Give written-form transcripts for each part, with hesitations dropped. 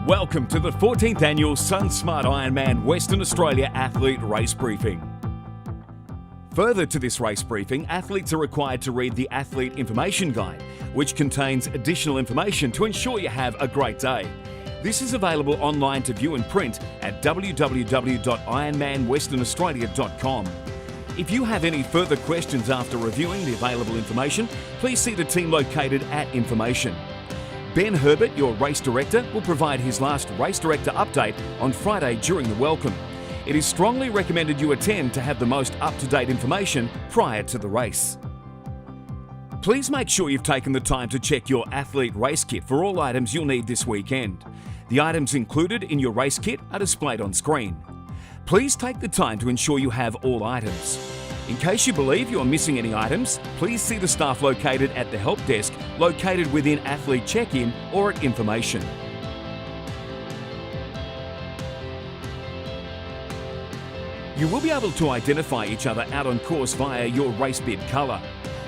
Welcome to the 14th Annual SunSmart IRONMAN Western Australia Athlete Race Briefing. Further to this race briefing, athletes are required to read the Athlete Information Guide, which contains additional information to ensure you have a great day. This is available online to view in print at www.ironmanwesternaustralia.com. If you have any further questions after reviewing the available information, please see the team located at Information. Ben Herbert, your race director, will provide his last race director update on Friday during the welcome. It is strongly recommended you attend to have the most up-to-date information prior to the race. Please make sure you've taken the time to check your athlete race kit for all items you'll need this weekend. The items included in your race kit are displayed on screen. Please take the time to ensure you have all items. In case you believe you are missing any items, please see the staff located at the help desk located within Athlete Check-In or at Information. You will be able to identify each other out on course via your race bib colour.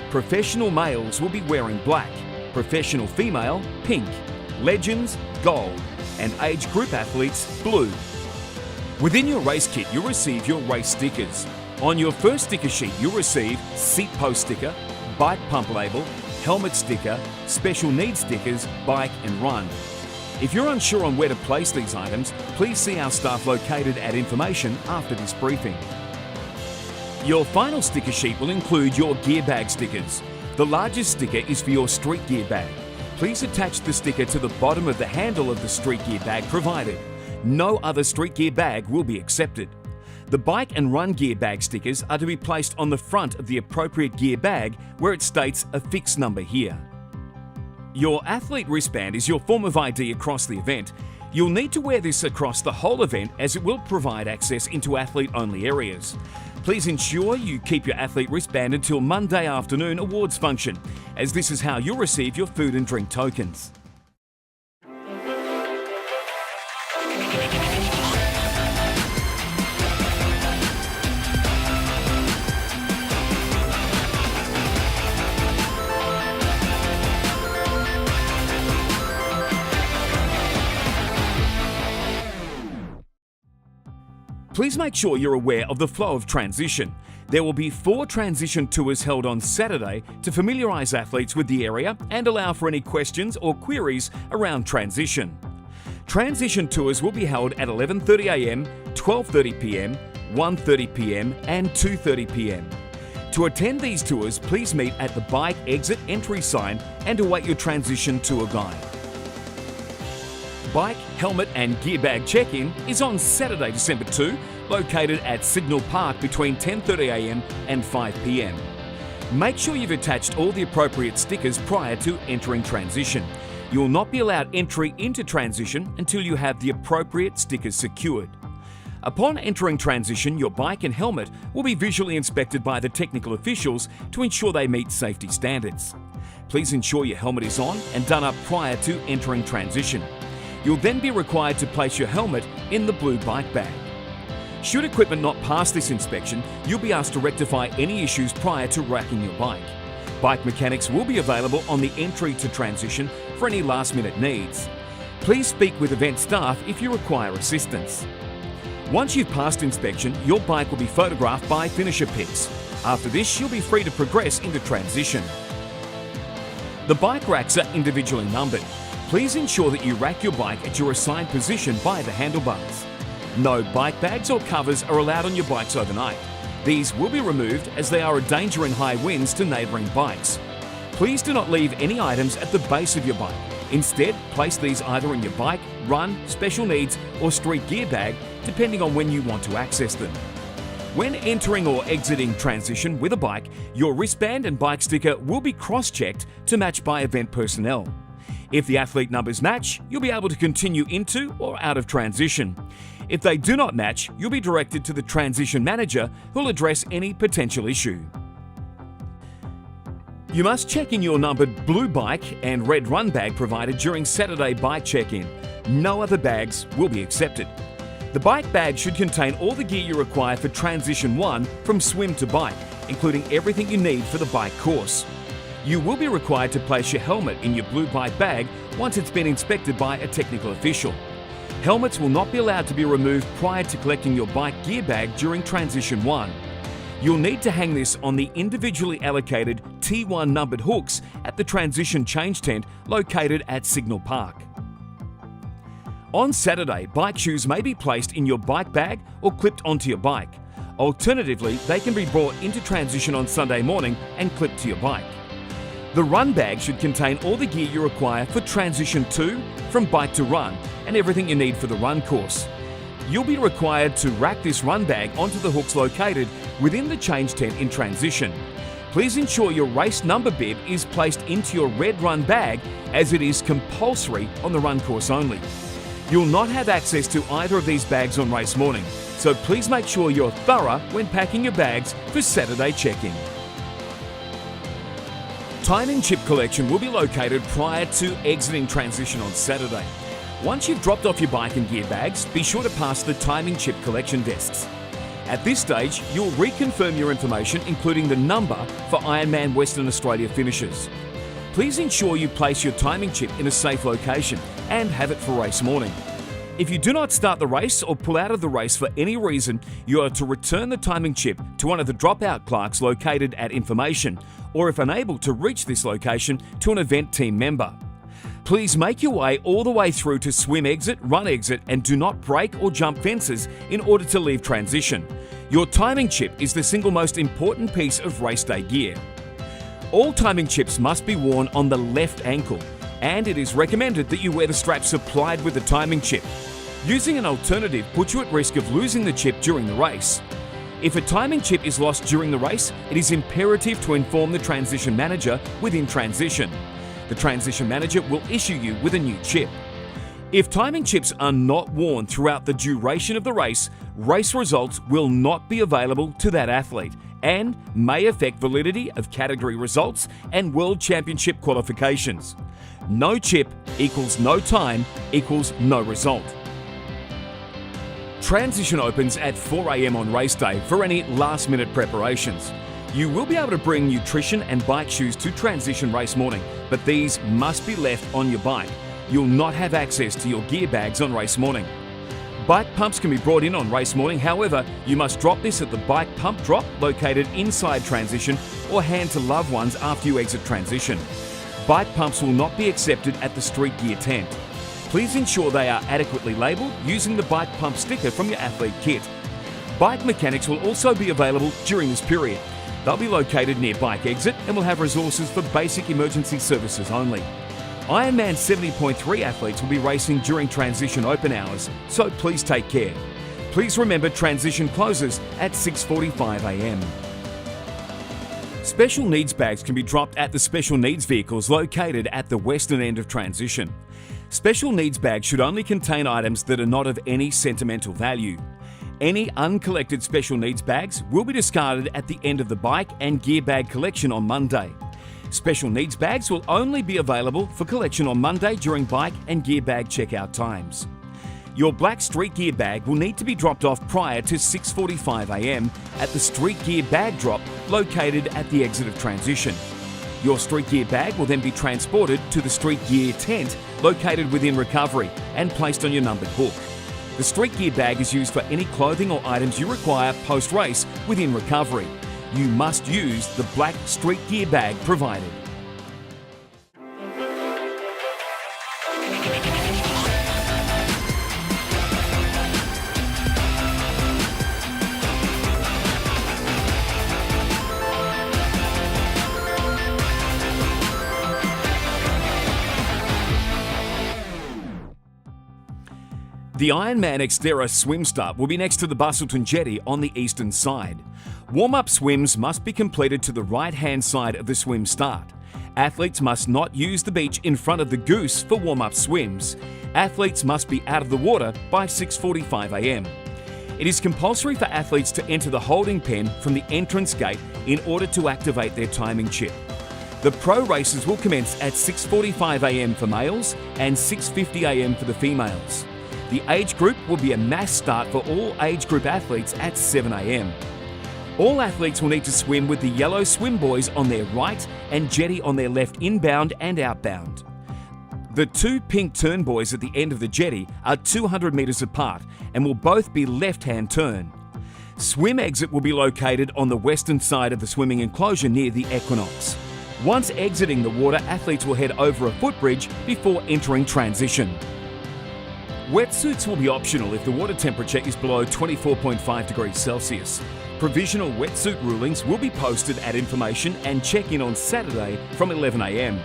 Professional males will be wearing black, professional female, pink, legends, gold, and age group athletes, blue. Within your race kit, you'll receive your race stickers. On your first sticker sheet, you'll receive seat post sticker, bike pump label, helmet sticker, special needs stickers, bike and run. If you're unsure on where to place these items, please see our staff located at Information after this briefing. Your final sticker sheet will include your gear bag stickers. The largest sticker is for your street gear bag. Please attach the sticker to the bottom of the handle of the street gear bag provided. No other street gear bag will be accepted. The bike and run gear bag stickers are to be placed on the front of the appropriate gear bag where it states a fixed number here. Your athlete wristband is your form of ID across the event. You'll need to wear this across the whole event as it will provide access into athlete-only areas. Please ensure you keep your athlete wristband until Monday afternoon awards function, as this is how you'll receive your food and drink tokens. Please make sure you're aware of the flow of transition. There will be 4 transition tours held on Saturday to familiarise athletes with the area and allow for any questions or queries around transition. Transition tours will be held at 11:30 a.m, 12:30 p.m, 1:30 p.m and 2:30 p.m. To attend these tours, please meet at the bike exit entry sign and await your transition tour guide. Bike, helmet and gear bag check-in is on Saturday, December 2, located at Signal Park between 10:30 a.m. and 5 p.m. Make sure you've attached all the appropriate stickers prior to entering transition. You will not be allowed entry into transition until you have the appropriate stickers secured. Upon entering transition, your bike and helmet will be visually inspected by the technical officials to ensure they meet safety standards. Please ensure your helmet is on and done up prior to entering transition. You'll then be required to place your helmet in the blue bike bag. Should equipment not pass this inspection, you'll be asked to rectify any issues prior to racking your bike. Bike mechanics will be available on the entry to transition for any last-minute needs. Please speak with event staff if you require assistance. Once you've passed inspection, your bike will be photographed by finisher pics. After this, you'll be free to progress into transition. The bike racks are individually numbered. Please ensure that you rack your bike at your assigned position by the handlebars. No bike bags or covers are allowed on your bikes overnight. These will be removed as they are a danger in high winds to neighbouring bikes. Please do not leave any items at the base of your bike. Instead, place these either in your bike, run, special needs or street gear bag, depending on when you want to access them. When entering or exiting transition with a bike, your wristband and bike sticker will be cross-checked to match by event personnel. If the athlete numbers match, you'll be able to continue into or out of transition. If they do not match, you'll be directed to the transition manager who'll address any potential issue. You must check in your numbered blue bike and red run bag provided during Saturday bike check-in. No other bags will be accepted. The bike bag should contain all the gear you require for Transition 1 from swim to bike, including everything you need for the bike course. You will be required to place your helmet in your blue bike bag once it's been inspected by a technical official. Helmets will not be allowed to be removed prior to collecting your bike gear bag during Transition 1. You'll need to hang this on the individually allocated T1 numbered hooks at the Transition Change Tent located at Signal Park. On Saturday, bike shoes may be placed in your bike bag or clipped onto your bike. Alternatively, they can be brought into Transition on Sunday morning and clipped to your bike. The run bag should contain all the gear you require for Transition 2, from bike to run, and everything you need for the run course. You'll be required to rack this run bag onto the hooks located within the change tent in Transition. Please ensure your race number bib is placed into your red run bag, as it is compulsory on the run course only. You'll not have access to either of these bags on race morning, so please make sure you're thorough when packing your bags for Saturday check-in. Timing chip collection will be located prior to exiting Transition on Saturday. Once you've dropped off your bike and gear bags, be sure to pass the timing chip collection desks. At this stage, you'll reconfirm your information, including the number for Ironman Western Australia finishers. Please ensure you place your timing chip in a safe location and have it for race morning. If you do not start the race or pull out of the race for any reason, you are to return the timing chip to one of the dropout clerks located at information, or if unable to reach this location, to an event team member. Please make your way all the way through to swim exit, run exit, and do not break or jump fences in order to leave Transition. Your timing chip is the single most important piece of race day gear. All timing chips must be worn on the left ankle, and it is recommended that you wear the strap supplied with the timing chip. Using an alternative puts you at risk of losing the chip during the race. If a timing chip is lost during the race, it is imperative to inform the Transition Manager within Transition. The Transition Manager will issue you with a new chip. If timing chips are not worn throughout the duration of the race results will not be available to that athlete and may affect validity of category results and World Championship qualifications. No chip equals no time equals no result. Transition opens at 4 AM on race day for any last-minute preparations. You will be able to bring nutrition and bike shoes to Transition race morning, but these must be left on your bike. You'll not have access to your gear bags on race morning. Bike pumps can be brought in on race morning, however, you must drop this at the bike pump drop located inside Transition or hand to loved ones after you exit Transition. Bike pumps will not be accepted at the street gear tent. Please ensure they are adequately labelled using the bike pump sticker from your athlete kit. Bike mechanics will also be available during this period. They'll be located near bike exit and will have resources for basic emergency services only. Ironman 70.3 athletes will be racing during Transition open hours, so please take care. Please remember Transition closes at 6:45 AM. Special needs bags can be dropped at the special needs vehicles located at the western end of Transition. Special needs bags should only contain items that are not of any sentimental value. Any uncollected special needs bags will be discarded at the end of the bike and gear bag collection on Monday. Special needs bags will only be available for collection on Monday during bike and gear bag checkout times. Your black street gear bag will need to be dropped off prior to 6:45 AM at the street gear bag drop located at the exit of Transition. Your street gear bag will then be transported to the street gear tent located within recovery and placed on your numbered hook. The street gear bag is used for any clothing or items you require post-race within recovery. You must use the black street gear bag provided. The Ironman XTERRA swim start will be next to the Bustleton Jetty on the eastern side. Warm-up swims must be completed to the right-hand side of the swim start. Athletes must not use the beach in front of the Goose for warm-up swims. Athletes must be out of the water by 6:45 AM. It is compulsory for athletes to enter the holding pen from the entrance gate in order to activate their timing chip. The pro races will commence at 6:45 AM for males and 6:50 AM for the females. The age group will be a mass start for all age group athletes at 7 AM. All athletes will need to swim with the yellow swim buoys on their right and jetty on their left inbound and outbound. The two pink turn buoys at the end of the jetty are 200 metres apart and will both be left-hand turn. Swim exit will be located on the western side of the swimming enclosure near the equinox. Once exiting the water, athletes will head over a footbridge before entering transition. Wetsuits will be optional if the water temperature is below 24.5 degrees Celsius. Provisional wetsuit rulings will be posted at information and check-in on Saturday from 11 a.m.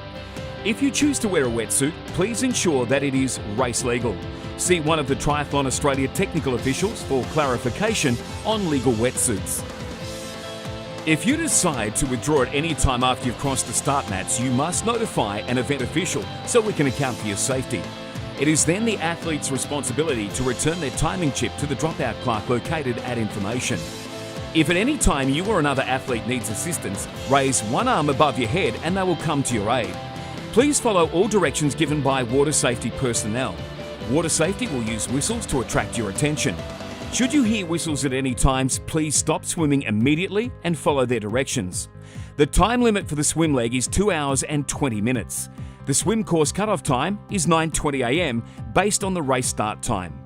If you choose to wear a wetsuit, please ensure that it is race legal. See one of the Triathlon Australia technical officials for clarification on legal wetsuits. If you decide to withdraw at any time after you've crossed the start mats, you must notify an event official so we can account for your safety. It is then the athlete's responsibility to return their timing chip to the dropout clerk located at information. If at any time you or another athlete needs assistance, raise one arm above your head and they will come to your aid. Please follow all directions given by water safety personnel. Water safety will use whistles to attract your attention. Should you hear whistles at any times, please stop swimming immediately and follow their directions. The time limit for the swim leg is 2 hours and 20 minutes. The swim course cut-off time is 9:20 a.m. based on the race start time.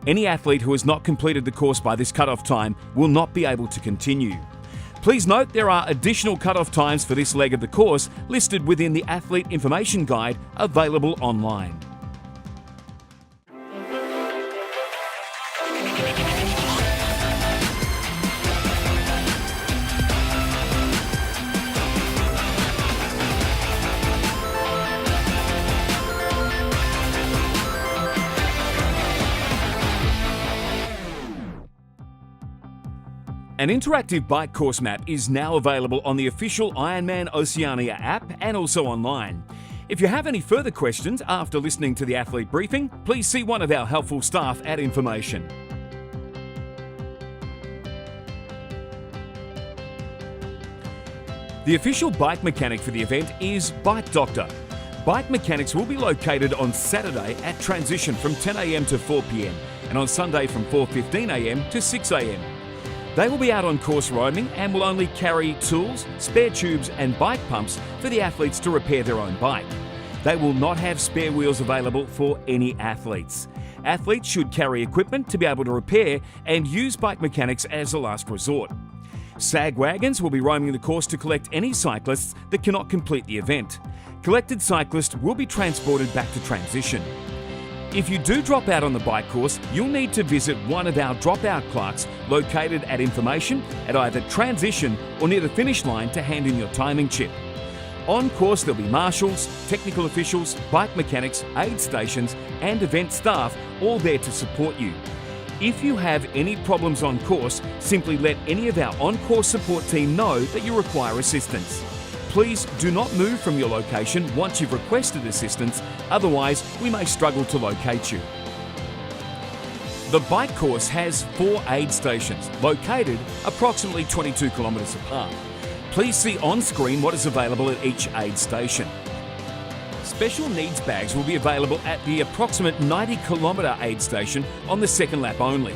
Any athlete who has not completed the course by this cut-off time will not be able to continue. Please note there are additional cut-off times for this leg of the course listed within the Athlete Information Guide available online. An interactive bike course map is now available on the official Ironman Oceania app and also online. If you have any further questions after listening to the athlete briefing, please see one of our helpful staff at information. The official bike mechanic for the event is Bike Doctor. Bike mechanics will be located on Saturday at transition from 10 a.m. to 4 p.m. and on Sunday from 4:15 a.m. to 6 a.m. They will be out on course roaming and will only carry tools, spare tubes and bike pumps for the athletes to repair their own bike. They will not have spare wheels available for any athletes. Athletes should carry equipment to be able to repair and use bike mechanics as a last resort. SAG wagons will be roaming the course to collect any cyclists that cannot complete the event. Collected cyclists will be transported back to transition. If you do drop out on the bike course, you'll need to visit one of our dropout clerks located at information at either transition or near the finish line to hand in your timing chip. On course there'll be marshals, technical officials, bike mechanics, aid stations and event staff all there to support you. If you have any problems on course, simply let any of our on-course support team know that you require assistance. Please do not move from your location once you've requested assistance, otherwise we may struggle to locate you. The bike course has 4 aid stations located approximately 22 kilometres apart. Please see on screen what is available at each aid station. Special needs bags will be available at the approximate 90-kilometre aid station on the second lap only.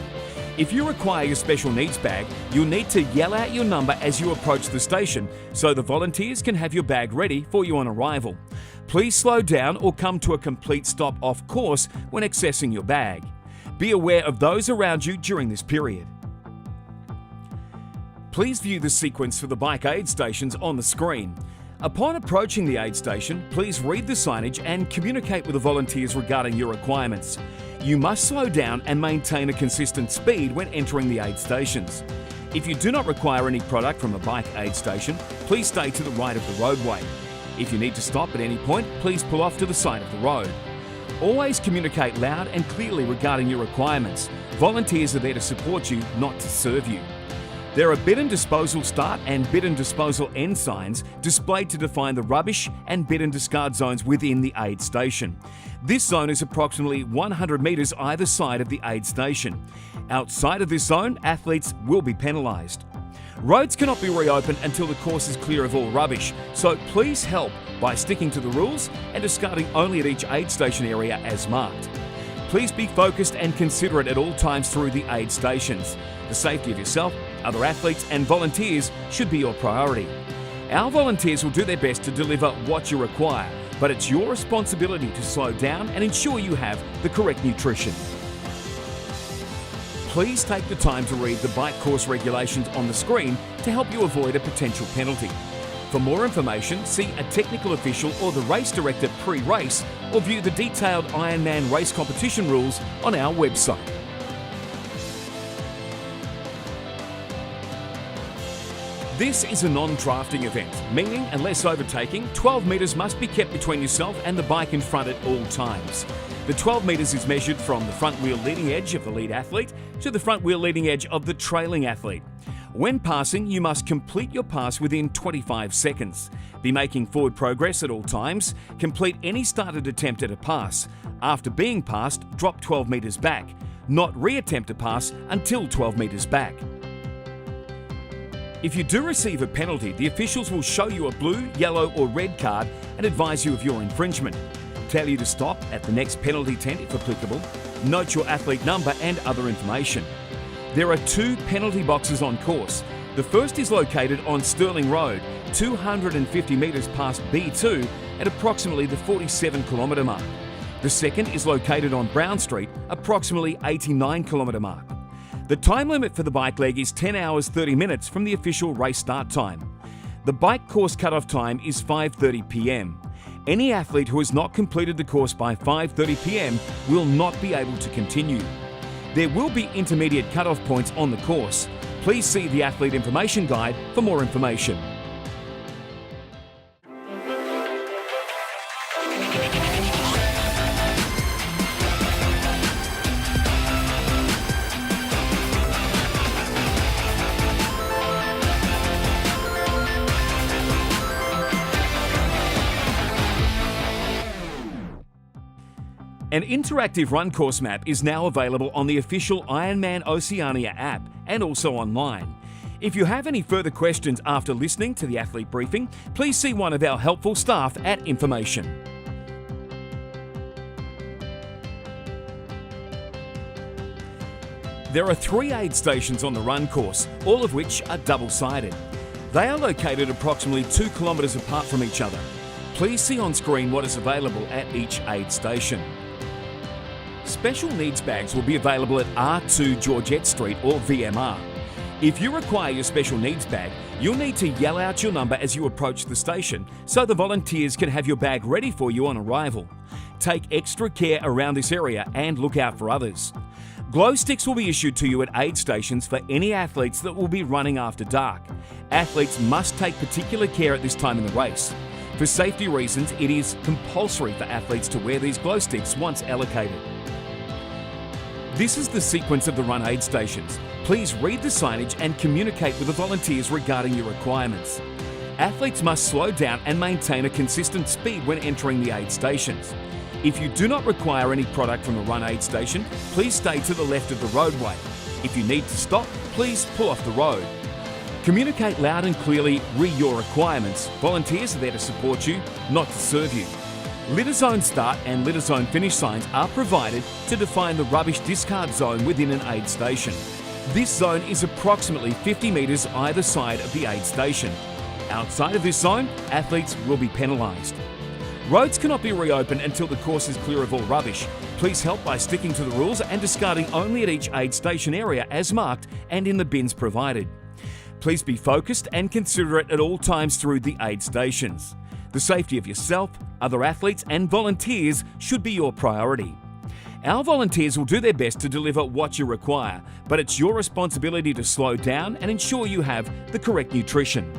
If you require your special needs bag, you'll need to yell out your number as you approach the station so the volunteers can have your bag ready for you on arrival. Please slow down or come to a complete stop off course when accessing your bag. Be aware of those around you during this period. Please view the sequence for the bike aid stations on the screen. Upon approaching the aid station, please read the signage and communicate with the volunteers regarding your requirements. You must slow down and maintain a consistent speed when entering the aid stations. If you do not require any product from a bike aid station, please stay to the right of the roadway. If you need to stop at any point, please pull off to the side of the road. Always communicate loud and clearly regarding your requirements. Volunteers are there to support you, not to serve you. There are bin and disposal start and bin and disposal end signs displayed to define the rubbish and bin and discard zones within the aid station. This zone is approximately 100 metres either side of the aid station. Outside of this zone, athletes will be penalised. Roads cannot be reopened until the course is clear of all rubbish, so please help by sticking to the rules and discarding only at each aid station area as marked. Please be focused and considerate at all times through the aid stations. The safety of yourself, other athletes and volunteers should be your priority. Our volunteers will do their best to deliver what you require, but it's your responsibility to slow down and ensure you have the correct nutrition. Please take the time to read the bike course regulations on the screen to help you avoid a potential penalty. For more information, see a technical official or the race director pre-race, or view the detailed Ironman race competition rules on our website. This is a non-drafting event, meaning unless overtaking, 12 metres must be kept between yourself and the bike in front at all times. The 12 metres is measured from the front wheel leading edge of the lead athlete to the front wheel leading edge of the trailing athlete. When passing, you must complete your pass within 25 seconds. Be making forward progress at all times. Complete any started attempt at a pass. After being passed, drop 12 metres back. Not re-attempt a pass until 12 metres back. If you do receive a penalty, the officials will show you a blue, yellow or red card and advise you of your infringement. Tell you to stop at the next penalty tent if applicable. Note your athlete number and other information. There are 2 penalty boxes on course. The first is located on Stirling Road, 250 metres past B2 at approximately the 47 kilometre mark. The second is located on Brown Street, approximately 89 kilometre mark. The time limit for the bike leg is 10 hours 30 minutes from the official race start time. The bike course cut-off time is 5:30 p.m. Any athlete who has not completed the course by 5:30 p.m. will not be able to continue. There will be intermediate cut-off points on the course. Please see the Athlete Information Guide for more information. An interactive run course map is now available on the official Ironman Oceania app and also online. If you have any further questions after listening to the athlete briefing, please see one of our helpful staff at Information. There are 3 aid stations on the run course, all of which are double-sided. They are located approximately 2 kilometres apart from each other. Please see on screen what is available at each aid station. Special needs bags will be available at R2 Georgette Street or VMR. If you require your special needs bag, you'll need to yell out your number as you approach the station so the volunteers can have your bag ready for you on arrival. Take extra care around this area and look out for others. Glow sticks will be issued to you at aid stations for any athletes that will be running after dark. Athletes must take particular care at this time in the race. For safety reasons, it is compulsory for athletes to wear these glow sticks once allocated. This is the sequence of the run aid stations. Please read the signage and communicate with the volunteers regarding your requirements. Athletes must slow down and maintain a consistent speed when entering the aid stations. If you do not require any product from a run aid station, please stay to the left of the roadway. If you need to stop, please pull off the road. Communicate loud and clearly re your requirements. Volunteers are there to support you, not to serve you. Litter zone start and litter zone finish signs are provided to define the rubbish discard zone within an aid station. This zone is approximately 50 metres either side of the aid station. Outside of this zone, athletes will be penalised. Roads cannot be reopened until the course is clear of all rubbish. Please help by sticking to the rules and discarding only at each aid station area as marked and in the bins provided. Please be focused and considerate at all times through the aid stations. The safety of yourself, other athletes and volunteers should be your priority. Our volunteers will do their best to deliver what you require, but it's your responsibility to slow down and ensure you have the correct nutrition.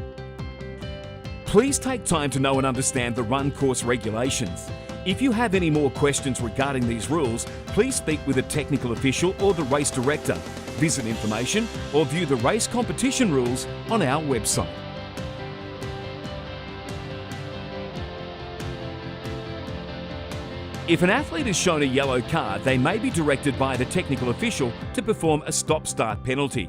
Please take time to know and understand the run course regulations. If you have any more questions regarding these rules, please speak with a technical official or the race director. Visit Information or view the race competition rules on our website. If an athlete is shown a yellow card, they may be directed by the technical official to perform a stop-start penalty.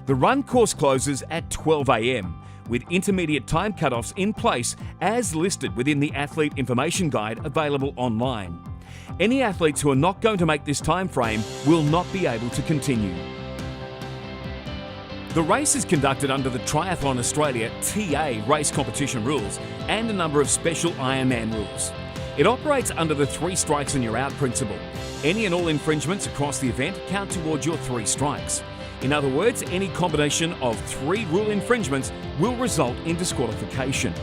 The run course closes at 12 a.m, with intermediate time cutoffs in place as listed within the Athlete Information Guide available online. Any athletes who are not going to make this time frame will not be able to continue. The race is conducted under the Triathlon Australia TA race competition rules and a number of special Ironman rules. It operates under the 3 strikes and you're out principle. Any and all infringements across the event count towards your 3 strikes. In other words, any combination of 3 rule infringements will result in disqualification.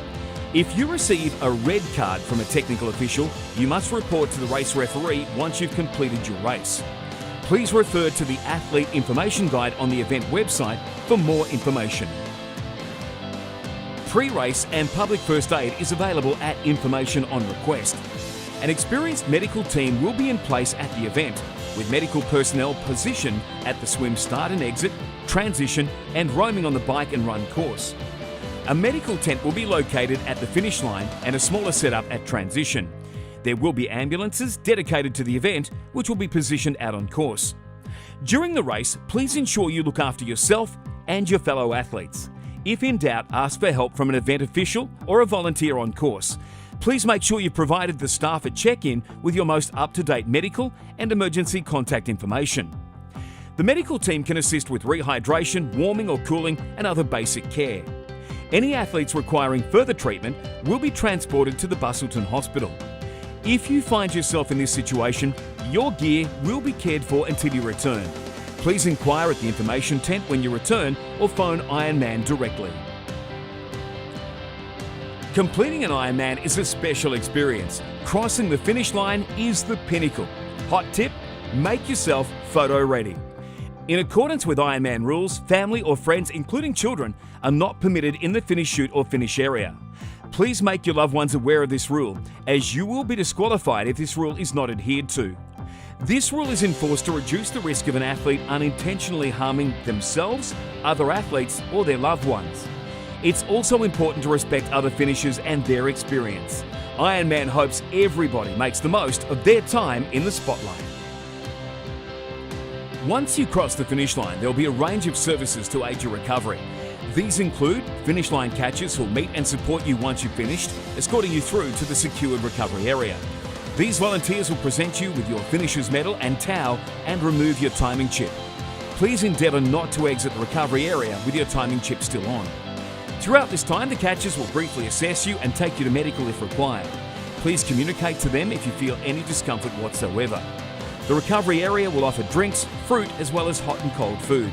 If you receive a red card from a technical official, you must report to the race referee once you've completed your race. Please refer to the Athlete Information Guide on the event website for more information. Pre-race and public first aid is available at information on request. An experienced medical team will be in place at the event, with medical personnel positioned at the swim start and exit, transition and roaming on the bike and run course. A medical tent will be located at the finish line and a smaller setup at transition. There will be ambulances dedicated to the event, which will be positioned out on course. During the race, please ensure you look after yourself and your fellow athletes. If in doubt, ask for help from an event official or a volunteer on course. Please make sure you've provided the staff at check-in with your most up-to-date medical and emergency contact information. The medical team can assist with rehydration, warming or cooling and other basic care. Any athletes requiring further treatment will be transported to the Busselton Hospital. If you find yourself in this situation, your gear will be cared for until you return. Please inquire at the information tent when you return or phone Ironman directly. Completing an Ironman is a special experience. Crossing the finish line is the pinnacle. Hot tip, make yourself photo ready. In accordance with Ironman rules, family or friends, including children, are not permitted in the finish chute or finish area. Please make your loved ones aware of this rule, as you will be disqualified if this rule is not adhered to. This rule is enforced to reduce the risk of an athlete unintentionally harming themselves, other athletes, or their loved ones. It's also important to respect other finishers and their experience. Ironman hopes everybody makes the most of their time in the spotlight. Once you cross the finish line, there will be a range of services to aid your recovery. These include finish line catchers who will meet and support you once you've finished, escorting you through to the secured recovery area. These volunteers will present you with your finisher's medal and towel and remove your timing chip. Please endeavour not to exit the recovery area with your timing chip still on. Throughout this time, the catchers will briefly assess you and take you to medical if required. Please communicate to them if you feel any discomfort whatsoever. The recovery area will offer drinks, fruit, as well as hot and cold food.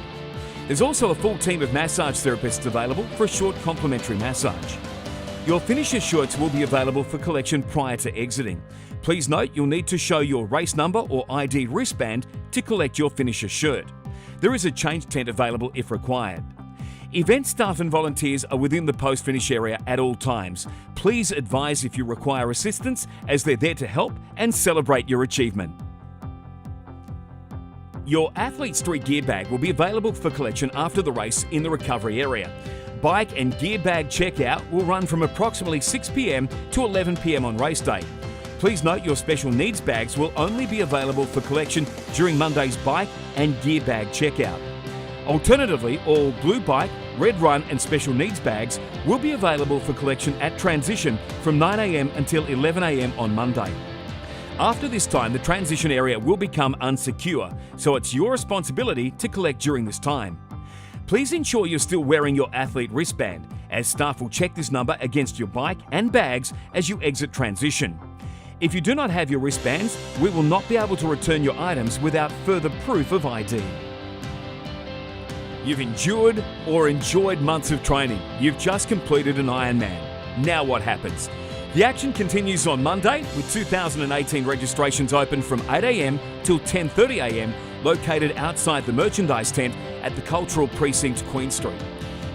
There's also a full team of massage therapists available for a short complimentary massage. Your finisher shirts will be available for collection prior to exiting. Please note you'll need to show your race number or ID wristband to collect your finisher shirt. There is a change tent available if required. Event staff and volunteers are within the post-finish area at all times. Please advise if you require assistance, as they're there to help and celebrate your achievement. Your Athlete Street gear bag will be available for collection after the race in the recovery area. Bike and gear bag checkout will run from approximately 6 p.m. to 11 p.m. on race day. Please note your special needs bags will only be available for collection during Monday's bike and gear bag checkout. Alternatively, all blue bike, red run and special needs bags will be available for collection at transition from 9 a.m. until 11 a.m. on Monday. After this time, the transition area will become unsecure, so it's your responsibility to collect during this time. Please ensure you're still wearing your athlete wristband, as staff will check this number against your bike and bags as you exit transition. If you do not have your wristbands, we will not be able to return your items without further proof of ID. You've endured or enjoyed months of training. You've just completed an Ironman. Now what happens? The action continues on Monday, with 2018 registrations open from 8 a.m. till 10:30 a.m, located outside the merchandise tent at the Cultural Precinct, Queen Street.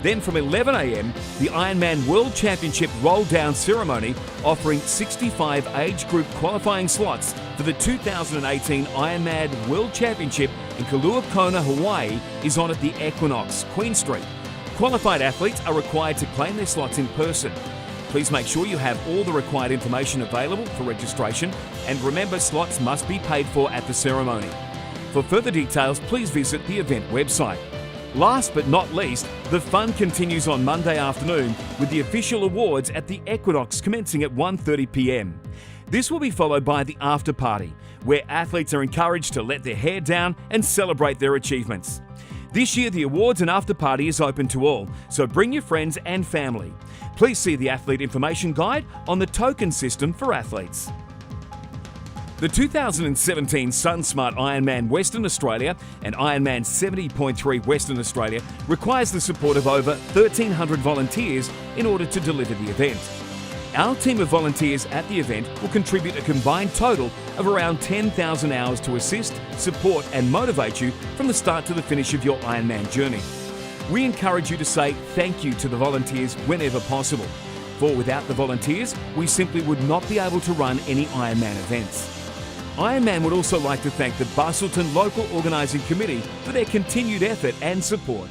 Then from 11 a.m, the Ironman World Championship roll-down ceremony, offering 65 age group qualifying slots for the 2018 Ironman World Championship in Kailua Kona, Hawaii, is on at the Equinox, Queen Street. Qualified athletes are required to claim their slots in person. Please make sure you have all the required information available for registration, and remember, slots must be paid for at the ceremony. For further details, please visit the event website. Last but not least, the fun continues on Monday afternoon with the official awards at the Equinox commencing at 1:30 p.m. This will be followed by the after party, where athletes are encouraged to let their hair down and celebrate their achievements. This year, the awards and after party is open to all, so bring your friends and family. Please see the Athlete Information Guide on the token system for athletes. The 2017 SunSmart IRONMAN Western Australia and Ironman 70.3 Western Australia requires the support of over 1,300 volunteers in order to deliver the event. Our team of volunteers at the event will contribute a combined total of around 10,000 hours to assist, support and motivate you from the start to the finish of your Ironman journey. We encourage you to say thank you to the volunteers whenever possible, for without the volunteers, we simply would not be able to run any Ironman events. Ironman would also like to thank the Busselton Local Organising Committee for their continued effort and support.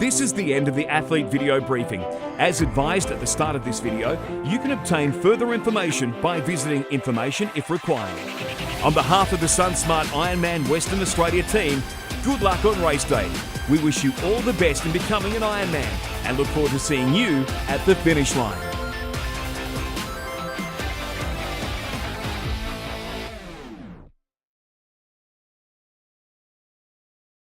This is the end of the athlete video briefing. As advised at the start of this video, you can obtain further information by visiting information if required. On behalf of the SunSmart IRONMAN Western Australia team, good luck on race day. We wish you all the best in becoming an Ironman and look forward to seeing you at the finish line.